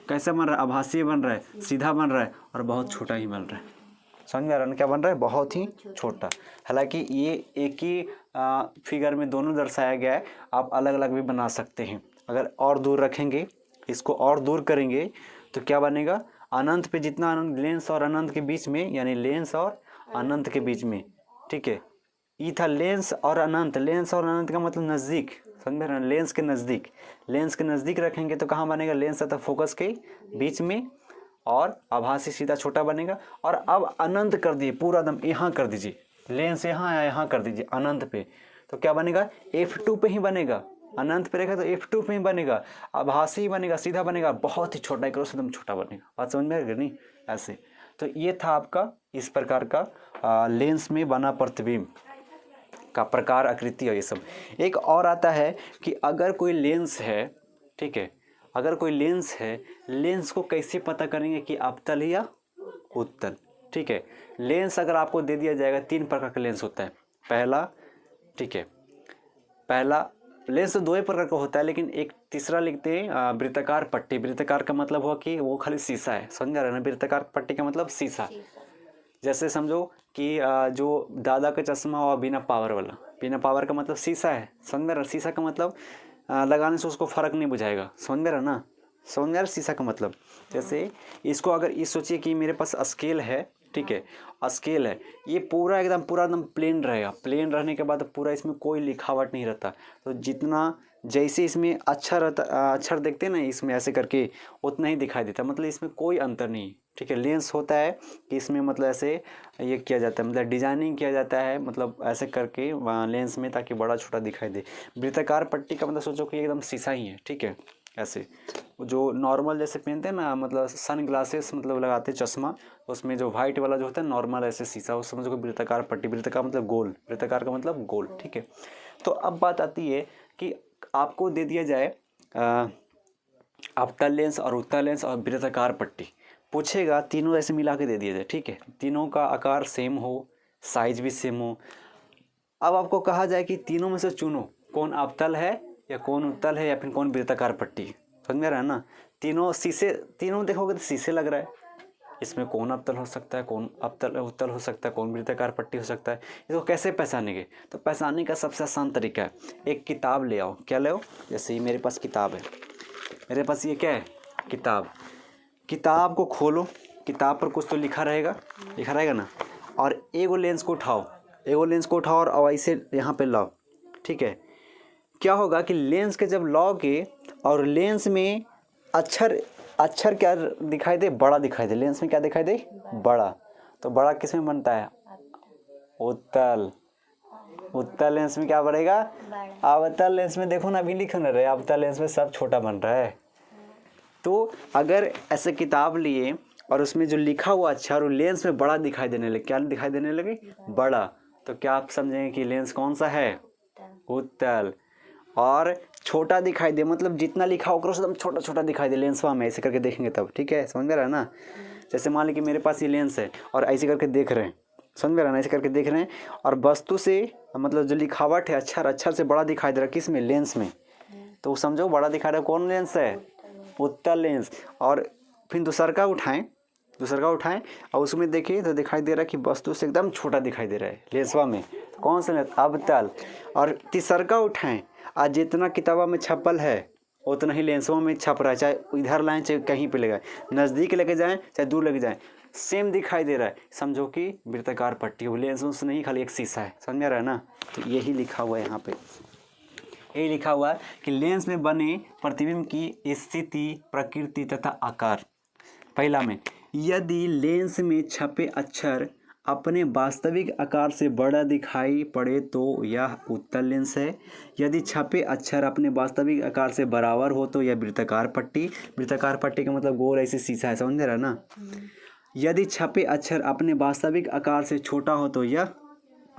कैसा बन रहा है, आभासी बन रहा है, सीधा बन रहा है, और बहुत छोटा ही बन रहा है, समझ में आ रहा है, क्या बन रहा है, बहुत ही छोटा। हालांकि ये एक ही फिगर में दोनों दर्शाया गया है, आप अलग अलग भी बना सकते हैं। अगर और दूर रखेंगे, इसको और दूर करेंगे तो क्या बनेगा, अनंत पे जितना अनंत, लेंस और अनंत के बीच में, यानी लेंस और अनंत के बीच में, ठीक है, ये था लेंस और अनंत, लेंस और अनंत का मतलब नज़दीक, समझ रहे हैं, लेंस के नज़दीक, लेंस के नज़दीक रखेंगे तो कहाँ बनेगा, लेंस तथा फोकस के बीच में, और आभासी सीधा छोटा बनेगा। और अब अनंत कर दिए पूरा दम, यहाँ कर दीजिए, लेंस यहाँ आया, यहाँ कर दीजिए अनंत पे, तो क्या बनेगा, F2 पे ही बनेगा, अनंत पे रहेगा तो F2 पे ही बनेगा, आभासी बनेगा, सीधा बनेगा, बहुत ही छोटा, एक एकदम छोटा बनेगा, बात समझ में आएगा नहीं, ऐसे। तो ये था आपका इस प्रकार का लेंस में बना प्रतिबिंब का प्रकार, आकृति और ये सब। एक और आता है कि अगर कोई लेंस है, ठीक है, अगर कोई लेंस है, लेंस को कैसे पता करेंगे कि अवतल या उत्तल, ठीक है। लेंस अगर आपको दे दिया जाएगा, 3 प्रकार का लेंस होता है, पहला, ठीक है, पहला लेंस तो 2 ही प्रकार का होता है, लेकिन एक तीसरा लिखते हैं वृत्ताकार पट्टी। वृत्ताकार का मतलब हुआ कि वो खाली शीशा है, समझ रहे हैं ना, वृत्ताकार पट्टी का मतलब शीशा। जैसे समझो कि जो दादा का चश्मा हुआ बिना पावर वाला, बिना पावर का मतलब शीशा है, समझ में रहा, शीशा का मतलब लगाने से उसको फ़र्क नहीं बुझाएगा, समझ में रहा ना, समझ में रहा शीशा का मतलब। जैसे इसको अगर ये सोचिए कि मेरे पास स्केल है, ठीक है, स्केल है, ये पूरा एकदम प्लेन रहेगा, प्लेन रहने के बाद पूरा इसमें कोई लिखावट नहीं रहता, तो जितना जैसे इसमें अक्षर देखते हैं ना, इसमें ऐसे करके उतना ही दिखाई देता है, मतलब इसमें कोई अंतर नहीं। ठीक है, लेंस होता है कि इसमें मतलब ऐसे ये किया जाता है, मतलब डिजाइनिंग किया जाता है, मतलब ऐसे करके लेंस में, ताकि बड़ा छोटा दिखाई दे। वृत्ताकार पट्टी का मतलब सोचो कि एकदम शीशा ही है। ठीक है, ऐसे जो नॉर्मल जैसे पहनते हैं ना, मतलब सन ग्लासेस मतलब लगाते चश्मा, उसमें जो वाइट वाला जो होता है नॉर्मल ऐसे शीशा, वो समझो कि वृत्ताकार पट्टी। वृत्ताकार मतलब गोल, वृत्ताकार का मतलब गोल। ठीक है, तो अब बात आती है कि आपको दे दिया जाए अवतल लेंस और उत्तल लेंस और वृत्ताकार पट्टी, पूछेगा तीनों ऐसे मिला के दे दिया जाए। ठीक है, तीनों का आकार सेम हो, साइज भी सेम हो। अब आपको कहा जाए कि तीनों में से चुनो कौन अवतल है या कौन उत्तल है या फिर कौन वृत्ताकार पट्टी। समझ में आ रहा है ना, तीनों शीशे, तीनों देखोगे तो शीशे लग रहा है। इसमें कौन अवतल हो सकता है, कौन अवतल उत्तल हो सकता है, कौन वृत्ताकार पट्टी हो सकता है, इसको कैसे पहचानेंगे? तो पहचानने का सबसे आसान तरीका है, एक किताब ले आओ। क्या ले आओ? जैसे ये मेरे पास किताब है, मेरे पास ये क्या है, किताब। किताब को खोलो, किताब पर कुछ तो लिखा रहेगा ना। और एगो लेंस को उठाओ, और ऐसे यहाँ पे लाओ। ठीक है, क्या होगा कि लेंस के जब लाओगे और लेंस में अक्षर क्या दिखाई दे, बड़ा दिखाई दे। लेंस में क्या दिखाई दे, बड़ा। तो बड़ा किस में बनता है, उत्तल। उत्तल लेंस में क्या बढ़ेगा, अवतल लेंस में देखो ना, अभी लिख ना रहे, अवतल लेंस में सब छोटा बन रहा है। तो अगर ऐसे किताब लिए और उसमें जो लिखा हुआ अक्षर लेंस में बड़ा दिखाई देने लगे, क्या दिखाई देने लगे, बड़ा, तो क्या आप समझेंगे कि लेंस कौन सा है, उत्तल। और छोटा दिखाई दे, मतलब जितना लिखा होगा एकदम छोटा छोटा दिखाई दे लेंस में, ऐसे करके देखेंगे तब। ठीक है, समझ में रहा है ना। जैसे मान ली कि मेरे पास ये लेंस है और ऐसे करके देख रहे हैं, समझ में रहा है ना, ऐसे करके देख रहे हैं, और वस्तु से मतलब जो लिखावट है अक्षर से बड़ा दिखाई दे रहा है, किस में, लेंस में। तो समझो बड़ा दिखा रहा है, कौन लेंस है, उत्तल लेंस। और फिर दूसरा उठाएं और उसमें देखिए तो दिखाई दे रहा है कि वस्तु से एकदम छोटा दिखाई दे रहा है लेंसवा में, तो कौन सा लेंस, अवतल। और तीसरा उठाएं, आज जितना किताबा में छपल है उतना ही लेंसवा में छप रहा है, चाहे इधर लाएं चाहे कहीं पे ले जाएं, नज़दीक लेके जाएं चाहे दूर लेके जाएं, सेम दिखाई दे रहा है। समझो कि वृत्ताकार पट्टी, वो लेंस उस नहीं, खाली एक शीशा है। समझ में आ रहा है ना। तो यही लिखा हुआ है यहाँ पे, यही लिखा हुआ है कि लेंस में बने प्रतिबिंब की स्थिति, प्रकृति तथा आकार। पहला में, यदि लेंस में छपे अक्षर अपने वास्तविक आकार से बड़ा दिखाई पड़े तो यह उत्तल लेंस है। यदि छपे अक्षर अपने वास्तविक आकार से बराबर हो तो यह वृत्ताकार पट्टी। वृत्ताकार पट्टी का मतलब गोल ऐसे शीशा है, समझ रहा है ना। यदि छपे अक्षर अपने वास्तविक आकार से छोटा हो तो यह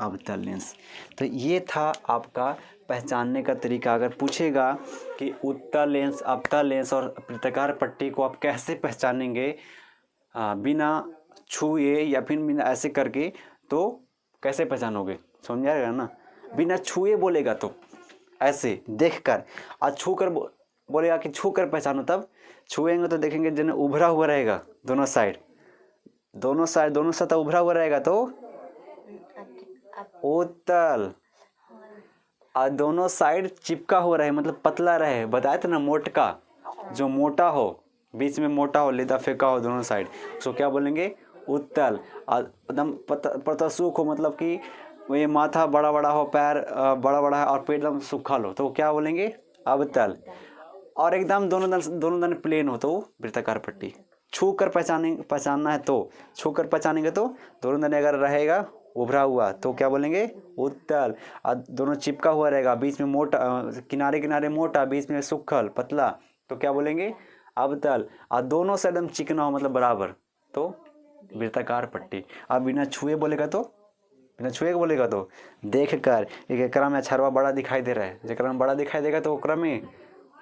अवतल लेंस। तो ये था आपका पहचानने का तरीका। अगर पूछेगा कि उत्तल लेंस, अवतल लेंस और वृत्ताकार पट्टी को आप कैसे पहचानेंगे बिना छुए या फिर बिना ऐसे करके, तो कैसे पहचानोगे, समझ आएगा ना। बिना छुए बोलेगा तो ऐसे देखकर, और छू कर बोलेगा कि छू कर पहचानो, तब छुएंगे तो देखेंगे जन उभरा हुआ रहेगा, दोनों साइड उभरा हुआ रहेगा तो उत्तल। और दोनों साइड चिपका हुआ रहे, मतलब पतला रहे, बताए थे ना, मोटका, जो मोटा हो, बीच में मोटा हो, लेदा फेंका हो दोनों साइड, उसको क्या बोलेंगे, उत्तल। और एकदम प्रतसूख हो, मतलब कि ये माथा बड़ा बड़ा हो, पैर बड़ा बड़ा है और पेट एकदम सूखल हो, तो क्या बोलेंगे, अवतल। और एकदम दोनों दन प्लेन हो तो वृत्ताकार पट्टी। छू कर पहचानना है तो, छू कर पहचानेंगे तो दोनों दन अगर रहेगा उभरा हुआ तो क्या बोलेंगे, उत्तल। और दोनों चिपका हुआ रहेगा, बीच में मोटा, किनारे किनारे मोटा, बीच में सूखल पतला, तो क्या बोलेंगे, अवतल। और दोनों से एकदम चिकना हो, मतलब बराबर, तो वृत्ताकार पट्टी। और बिना छुए बोलेगा तो देख कर, एकरा में अक्षरवा बड़ा दिखाई दे रहा है, जेकरा में बड़ा दिखाई देगा तो ओकरा में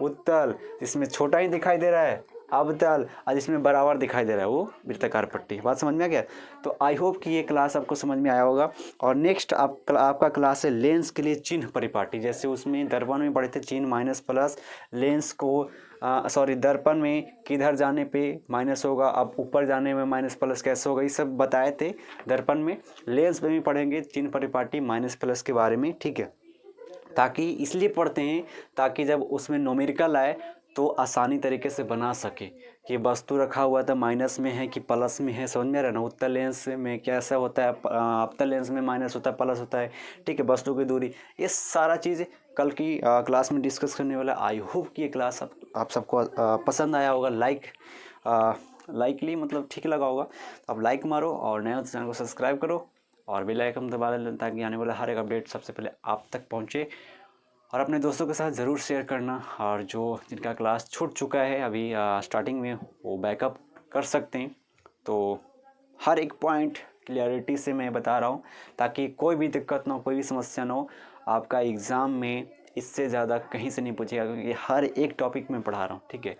उत्तल, जिसमें छोटा ही दिखाई दे रहा है अवतल, और जिसमें बराबर दिखाई दे रहा है वो वृत्ताकार पट्टी। बात समझ में आ गया। तो आई होप कि ये क्लास आपको समझ में आया होगा। और नेक्स्ट आपका क्लास है लेंस के लिए चिन्ह परिपाटी। जैसे उसमें दर्पण में पढ़े थे चिन्ह माइनस प्लस, लेंस को दर्पण में किधर जाने पे माइनस होगा, अब ऊपर जाने में माइनस प्लस कैसे होगा, ये सब बताए थे दर्पण में। लेंस में भी पढ़ेंगे चिन्ह परिपाटी माइनस प्लस के बारे में, ठीक है। ताकि इसलिए पढ़ते हैं ताकि जब उसमें न्यूमेरिकल आए तो आसानी तरीके से बना सके कि वस्तु रखा हुआ था माइनस में है कि प्लस में है, समझ में रहना। उत्तल लेंस में कैसा होता है, अवतल लेंस में माइनस होता है, प्लस होता है, ठीक है। वस्तु की दूरी, ये सारा चीज़ कल की क्लास में डिस्कस करने वाला। आई होप कि ये क्लास आप सबको पसंद आया होगा। लाइकली मतलब ठीक लगा होगा तो आप लाइक मारो और नए हो तो चैनल को सब्सक्राइब करो और बेल आइकन दबा दें ताकि आने वाला हर एक अपडेट सबसे पहले आप तक पहुँचे। और अपने दोस्तों के साथ ज़रूर शेयर करना। और जो जिनका क्लास छूट चुका है अभी स्टार्टिंग में, वो बैकअप कर सकते हैं। तो हर एक पॉइंट क्लियरिटी से मैं बता रहा हूँ ताकि कोई भी दिक्कत ना हो, कोई भी समस्या ना हो। आपका एग्ज़ाम में इससे ज़्यादा कहीं से नहीं पूछेगा क्योंकि हर एक टॉपिक में पढ़ा रहा हूँ, ठीक है।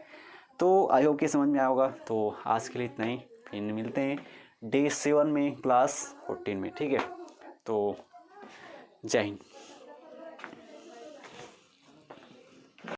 तो आई होप कि समझ में आया होगा। तो आज के लिए इतना ही, फिर मिलते हैं डे 7 में क्लास 14 में, ठीक है। तो जय हिंद।